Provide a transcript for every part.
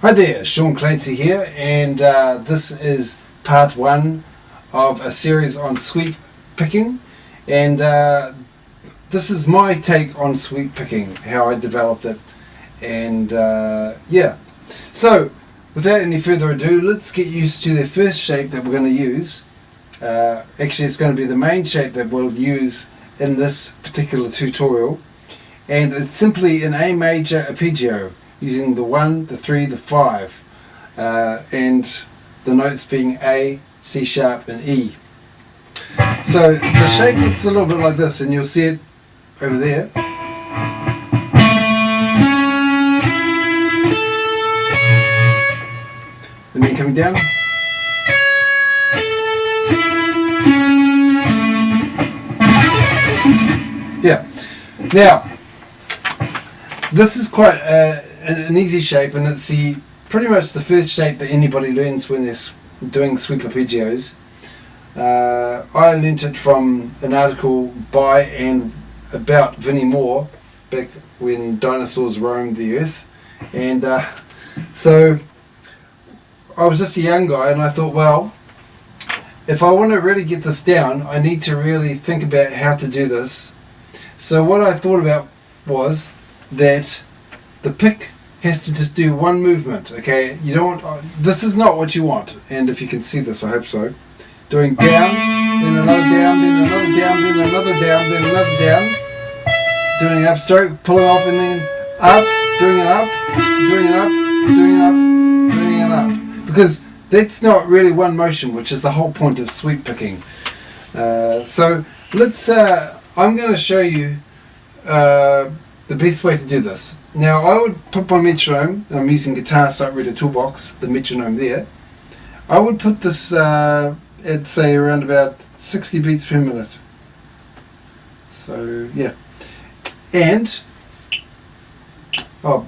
Hi there, Sean Clancy here, and this is part one of a series on sweep picking, and this is my take on sweep picking, how I developed it, and yeah. So without any further ado, let's get used to the first shape that we're going to use. Actually, it's going to be the main shape that we'll use in this particular tutorial, and it's simply an A major arpeggio, using the 1, the 3, the 5, and the notes being A, C sharp and E. So the shape looks a little bit like this, and you'll see it over there. And then coming down. Yeah. Now, this is quite an easy shape, and it's pretty much the first shape that anybody learns when they're doing sweep arpeggios. I learnt it from an article by and about Vinnie Moore back when dinosaurs roamed the earth, and so I was just a young guy, and I thought, well, if I want to really get this down, I need to really think about how to do this. So what I thought about was that the pick has to just do one movement, okay? You don't want, this is not what you want, and if you can see this, I hope so. Doing down, then another down, then another down, then another down, then another down. Doing an upstroke, pulling off, and then up, doing it up, doing it up, doing it up, doing it up. Because that's not really one motion, which is the whole point of sweep picking. So let's, I'm going to show you the best way to do this. Now, I would put my metronome, and I'm using Guitar Sight Reader Toolbox, the metronome there. I would put this at say around about 60 beats per minute. So yeah, and I'll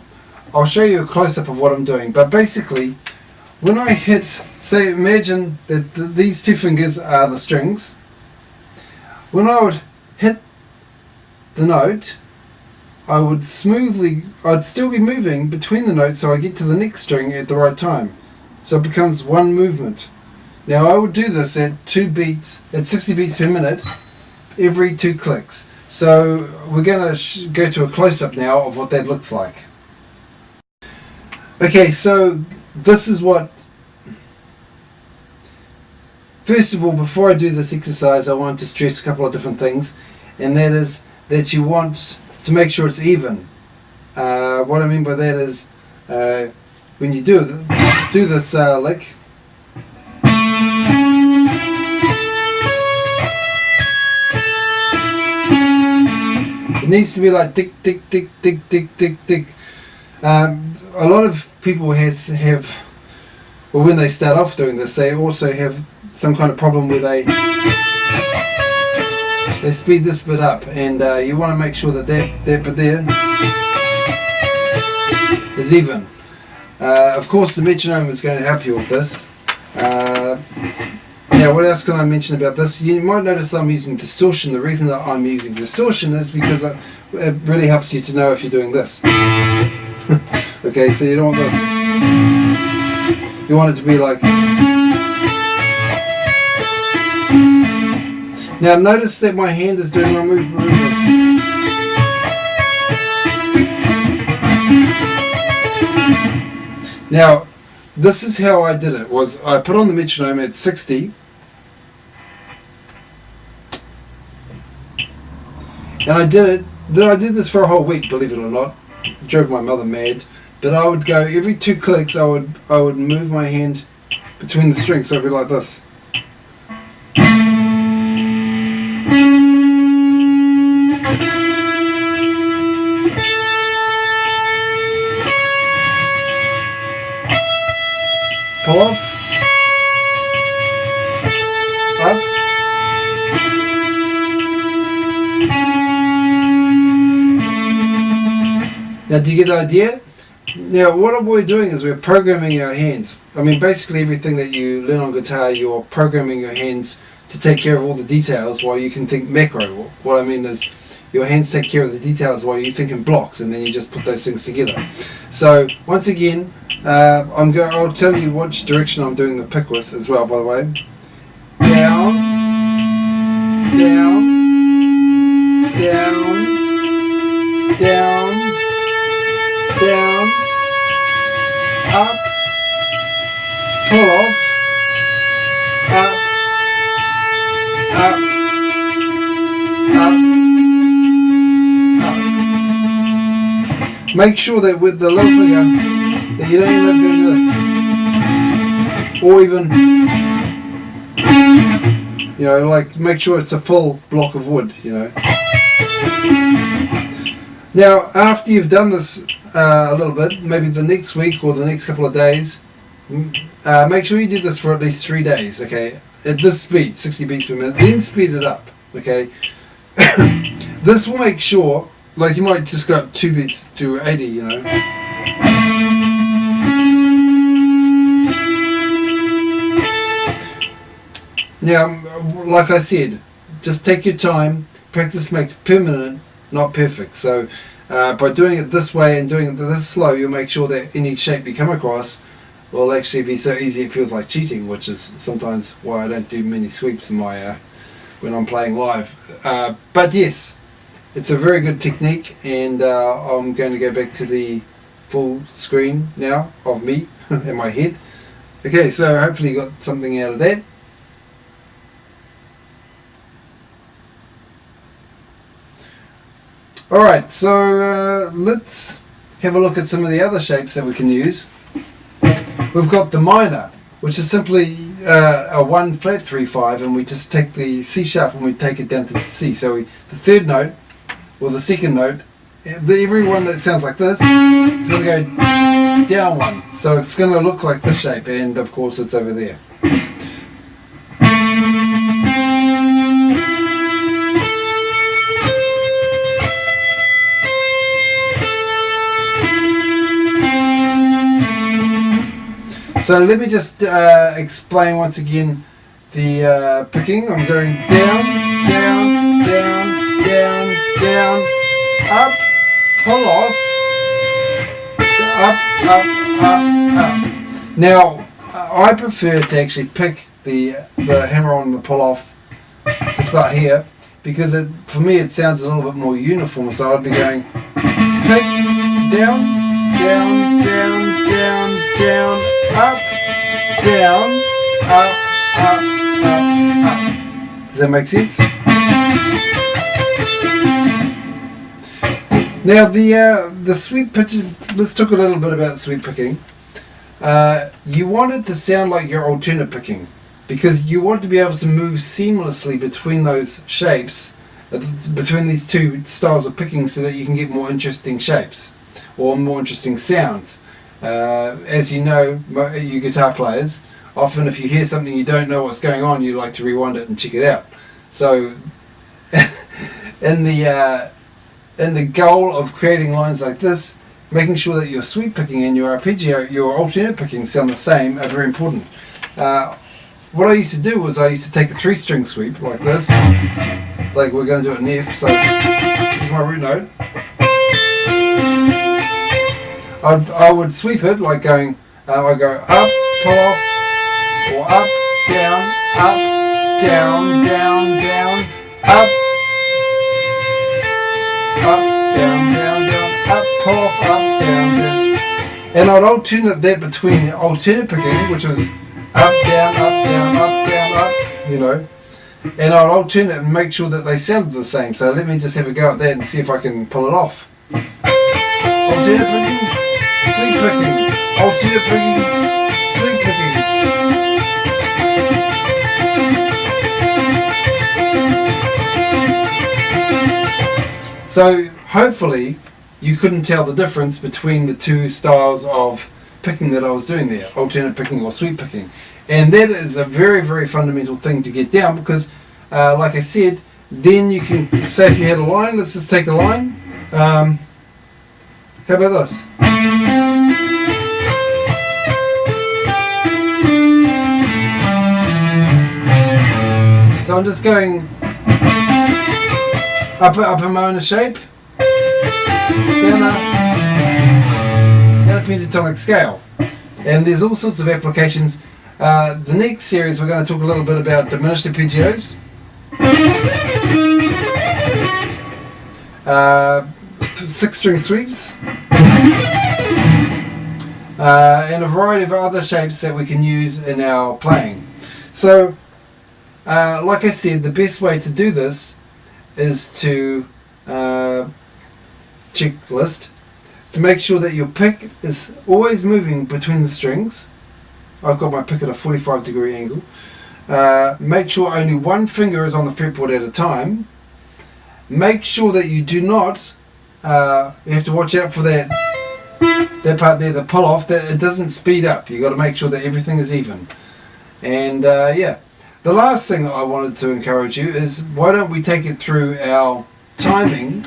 show you a close-up of what I'm doing. But basically, when I hit, say, imagine that these two fingers are the strings. When I would hit the note, I'd still be moving between the notes, so I get to the next string at the right time. So it becomes one movement. Now I would do this at 2 beats, at 60 beats per minute, every 2 clicks. So we're going to go to a close-up now of what that looks like. Okay, so this is what... First of all, before I do this exercise, I want to stress a couple of different things, and that is that you want to make sure it's even. What I mean by that is when you do this lick, it needs to be like tick tick tick tick tick tick tick. A lot of people have, well, when they start off doing this, they also have some kind of problem where they speed this bit up, and you want to make sure that that bit there is even. Of course, the metronome is going to help you with this. Now, what else can I mention about this? You might notice I'm using distortion. The reason that I'm using distortion is because it really helps you to know if you're doing this. Okay, so you don't want this. You want it to be like... Now notice that my hand is doing my movement. Now, this is how I did it. Was I put on the metronome at 60, and I did this for a whole week, believe it or not. It drove my mother mad. But I would go every 2 clicks. I would move my hand between the strings, so it'd be like this. Pull off, up, now do you get the idea? Now what we're doing is we're programming our hands. I mean, basically everything that you learn on guitar, you're programming your hands to take care of all the details while you can think macro. What I mean is your hands take care of the details while you think in blocks, and then you just put those things together. So once again, I'll tell you which direction I'm doing the pick with as well, by the way. Down, down, down, down, down, up, pull off, up, up, up, up. Make sure that with the little finger that you don't end up doing this, or even, you know, like make sure it's a full block of wood, you know. Now after you've done this a little bit, maybe the next week or the next couple of days, make sure you do this for at least 3 days, okay, at this speed, 60 beats per minute, then speed it up, okay. This will make sure, like you might just go up 2 beats to 80, you know. Now, like I said, just take your time. Practice makes permanent, not perfect. So by doing it this way and doing it this slow, you'll make sure that any shape you come across will actually be so easy it feels like cheating, which is sometimes why I don't do many sweeps in my when I'm playing live. But yes, it's a very good technique, and I'm going to go back to the full screen now of me in my head. Okay, so hopefully you got something out of that. Alright, so let's have a look at some of the other shapes that we can use. We've got the minor, which is simply a 1 flat 3/5, and we just take the C sharp and we take it down to the C. So the third note, or the second note, every one that sounds like this, it's going to go down 1. So it's going to look like this shape, and of course it's over there. So let me just explain once again the picking. I'm going down, down, down, down, down, up, pull off, up, up, up, up. Now, I prefer to actually pick the hammer on the pull off this part here, because for me it sounds a little bit more uniform. So I'd be going pick, down, down, down, down, down, up, down, up, up, up, up. Does that make sense? Now the sweep pitching, let's talk a little bit about sweep picking. You want it to sound like you're alternate picking, because you want to be able to move seamlessly between those shapes, between these two styles of picking, so that you can get more interesting shapes or more interesting sounds. As you know, you guitar players, often if you hear something you don't know what's going on, you like to rewind it and check it out. So in the goal of creating lines like this, making sure that your sweep picking and your arpeggio, your alternate picking sound the same are very important. What I used to do was I used to take a 3-string sweep like this, like we're going to do it in F. So here's my root note. I would sweep it like going, I go up, pull off, or up, down, down, down, up, down, down, down, up, pull off, up, down, down. And I'd alternate that between the alternate picking, which was up, down, up, down, up, down, up, you know. And I'd alternate and make sure that they sounded the same. So let me just have a go at that and see if I can pull it off. Alternate picking, sweep picking, alternate picking, sweep picking. So hopefully you couldn't tell the difference between the two styles of picking that I was doing there, alternate picking or sweep picking. And that is a very, very fundamental thing to get down, because like I said, then you can, say if you had a line, let's just take a line. How about this? So I'm just going upper minor shape, down a pentatonic scale. And there's all sorts of applications. The next series we're going to talk a little bit about diminished arpeggios, 6-string sweeps, and a variety of other shapes that we can use in our playing. So like I said, the best way to do this is to checklist to make sure that your pick is always moving between the strings. I've got my pick at a 45-degree angle. Make sure only one finger is on the fretboard at a time. Make sure that you do not, you have to watch out for that part there, the pull off, that it doesn't speed up. You've got to make sure that everything is even. And yeah, the last thing that I wanted to encourage you is, why don't we take it through our timing.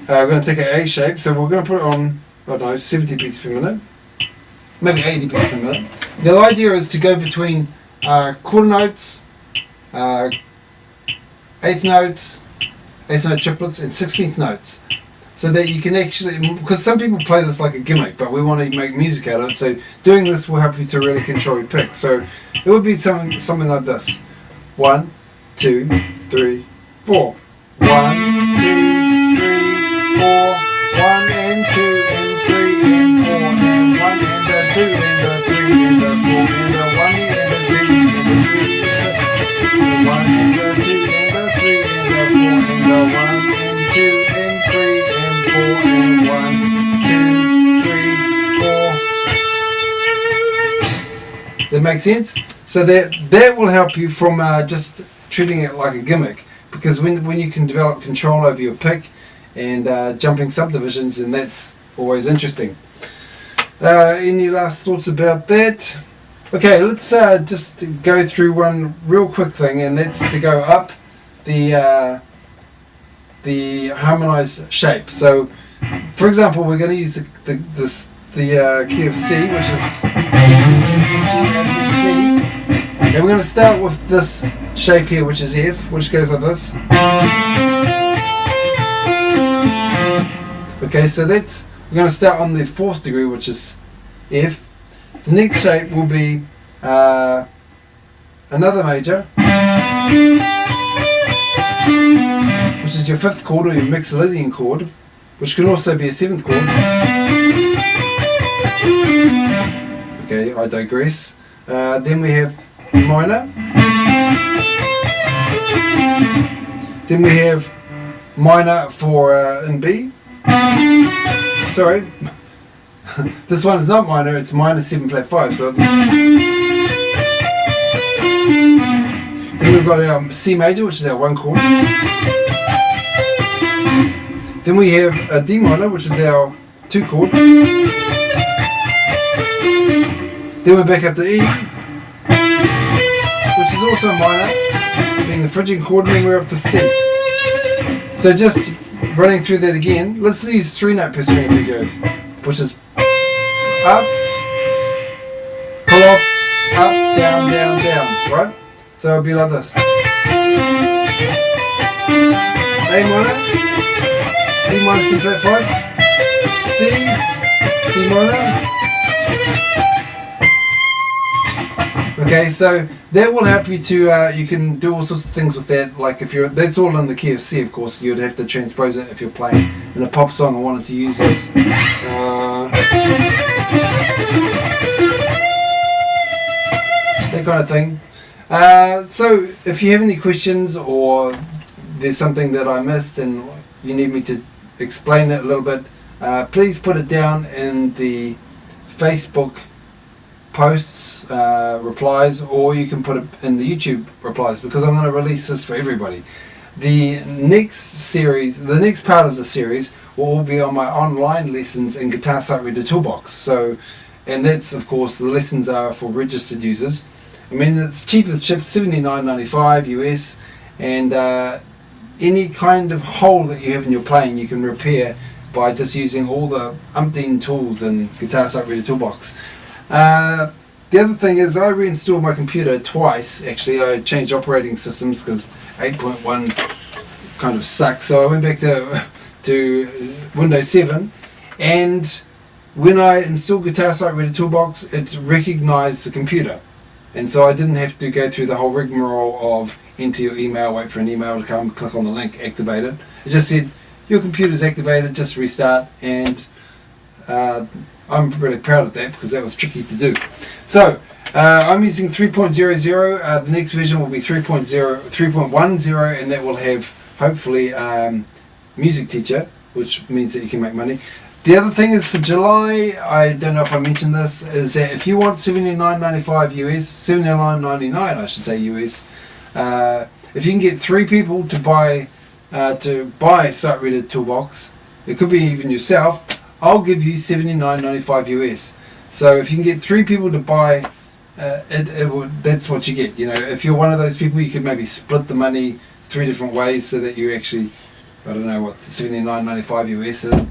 We're going to take an A shape, so we're going to put it on, I don't know, 70 beats per minute, maybe 80 beats per minute. Now the idea is to go between quarter notes, eighth notes, eighth note triplets, and 16th notes, so that you can actually, because some people play this like a gimmick, but we want to make music out of it, so doing this will help you to really control your pick. So it would be something like this: 1, 2, 3, 4. 1, 2, 3, 4, 1 and 2 and 3 and 4 and 1 and a 2 and a 3 and a 4 and a 1 and a 2 and a 3 and a 1 and a 2 and a 3 and a 4 and a 1 and 2 and 3 and 4 and 1, 2, 3, 4. Does that make sense? So that will help you from just treating it like a gimmick, because when you can develop control over your pick and jumping subdivisions, and that's always interesting. Any last thoughts about that? Okay, let's just go through one real quick thing, and that's to go up the harmonized shape. So, for example, we're going to use the key of C, which is C, E, G, and C, and we're going to start with this shape here, which is F, which goes like this. Okay, so we're going to start on the 4th degree, which is F. The next shape will be another major, which is your 5th chord, or your Mixolydian chord, which can also be a 7th chord. Okay, I digress. Then we have minor. Then we have minor for in B. Sorry, this one is not minor, it's minor 7 flat 5. So then we've got our C major, which is our 1 chord. Then we have a D minor, which is our 2 chord. Then we're back up to E, which is also minor, being the phrygian chord, and then we're up to C. So just running through that again, let's use 3-note per string arpeggios, which is up, pull off, up, down, down, down, right? So it'll be like this. A minor, B minor, C flat 5, C, D minor. Okay, so that will help you to, you can do all sorts of things with that, like if you're, that's all in the key of C, of course, you'd have to transpose it if you're playing in a pop song and wanted to use this. That kind of thing. So if you have any questions, or there's something that I missed and you need me to explain it a little bit, please put it down in the Facebook posts, replies, or you can put it in the YouTube replies, because I'm going to release this for everybody. The next series, the next part of the series will all be on my online lessons in Guitar Sight Reader Toolbox. So, and that's, of course, the lessons are for registered users. I mean, it's cheap as chips, $79.95 US, and any kind of hole that you have in your playing you can repair by just using all the umpteen tools in Guitar Sight Reader Toolbox. The other thing is, I reinstalled my computer twice. Actually, I changed operating systems because 8.1 kind of sucked. So I went back to Windows 7, and when I installed Guitar Sight Reader Toolbox, it recognised the computer, and so I didn't have to go through the whole rigmarole of enter your email, wait for an email to come, click on the link, activate it. It just said your computer's activated, just restart, and I'm really proud of that because that was tricky to do. So I'm using 3.00. The next version will be 3.10, and that will have hopefully music teacher, which means that you can make money. The other thing is for July, I don't know if I mentioned this, is that if you want $79.95 US, $79.99 I should say US, if you can get 3 people to buy Sight Reader Toolbox, it could be even yourself, I'll give you $79.95 US. So if you can get 3 people to buy that's what you get. You know, if you're one of those people, you could maybe split the money 3 different ways so that you actually, I don't know what $79.95 US is,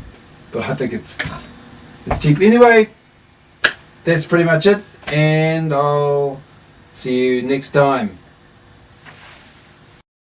but I think it's cheap. Anyway, that's pretty much it, and I'll see you next time.